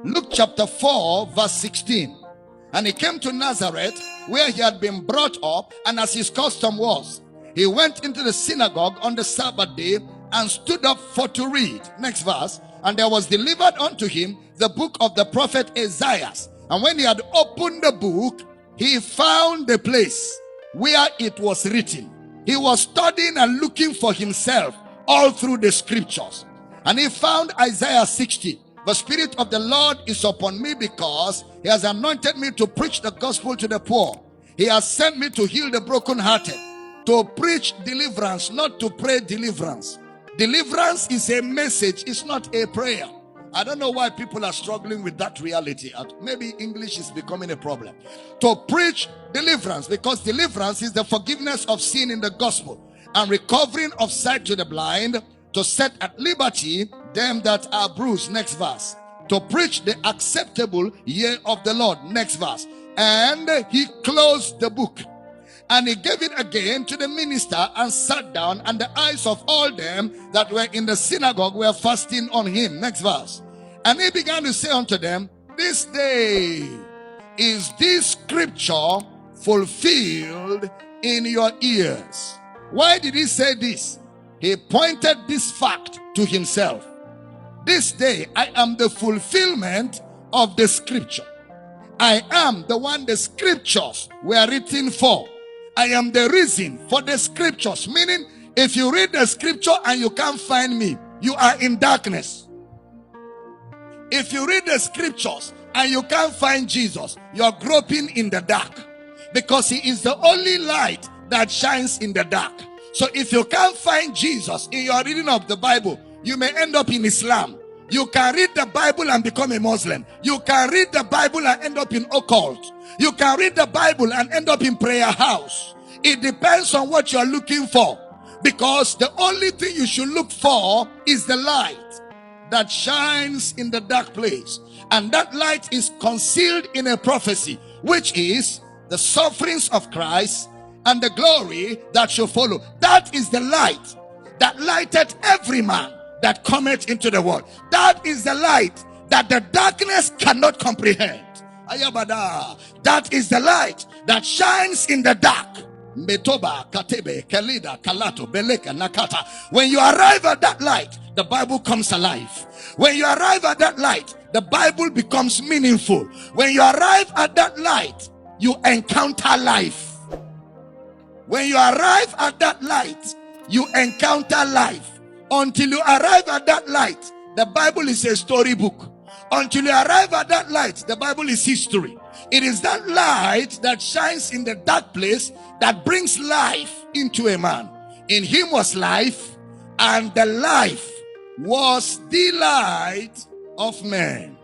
Luke chapter 4 verse 16. And he came to Nazareth, where he had been brought up, and as his custom was, he went into the synagogue on the Sabbath day and stood up for to read. Next verse. And there was delivered unto him the book of the prophet Isaiah. And when he had opened the book, he found the place where it was written. He was studying and looking for himself all through the scriptures. And he found Isaiah 60. The Spirit of the Lord is upon me, because he has anointed me to preach the gospel to the poor. He has sent me to heal the brokenhearted, to preach deliverance, not to pray deliverance. Deliverance is a message, it's not a prayer. I don't know why people are struggling with that reality. Maybe English is becoming a problem. To preach deliverance, because deliverance is the forgiveness of sin in the gospel and recovering of sight to the blind, to set at liberty them that are bruised. Next verse. To preach the acceptable year of the Lord. Next verse. And he closed the book, and he gave it again to the minister, and sat down, and the eyes of all them that were in the synagogue were fasting on him. Next verse. And he began to say unto them, this day is this scripture fulfilled in your ears. Why did he say this? He pointed this fact to himself. This day I am the fulfillment of the scripture. I am the one the scriptures were written for. I am the reason for the scriptures. Meaning, if you read the scripture and you can't find me, you are in darkness. If you read the scriptures and you can't find Jesus, you are groping in the dark. Because he is the only light that shines in the dark. So if you can't find Jesus in your reading of the Bible, you may end up in Islam. You can read the Bible and become a Muslim. You can read the Bible and end up in occult. You can read the Bible and end up in prayer house. It depends on what you are looking for. Because the only thing you should look for is the light that shines in the dark place. And that light is concealed in a prophecy, which is the sufferings of Christ and the glory that shall follow. That is the light that lighteth every man that cometh into the world. That is the light that the darkness cannot comprehend. Ayabada. That is the light that shines in the dark. Metoba, Katebe, Kelida, Kalato, Beleka, Nakata. When you arrive at that light, the Bible comes alive. When you arrive at that light, the Bible becomes meaningful. When you arrive at that light, you encounter life. When you arrive at that light, you encounter life. Until you arrive at that light, the Bible is a storybook. Until you arrive at that light, the Bible is history. It is that light that shines in the dark place that brings life into a man. In him was life, and the life was the light of man.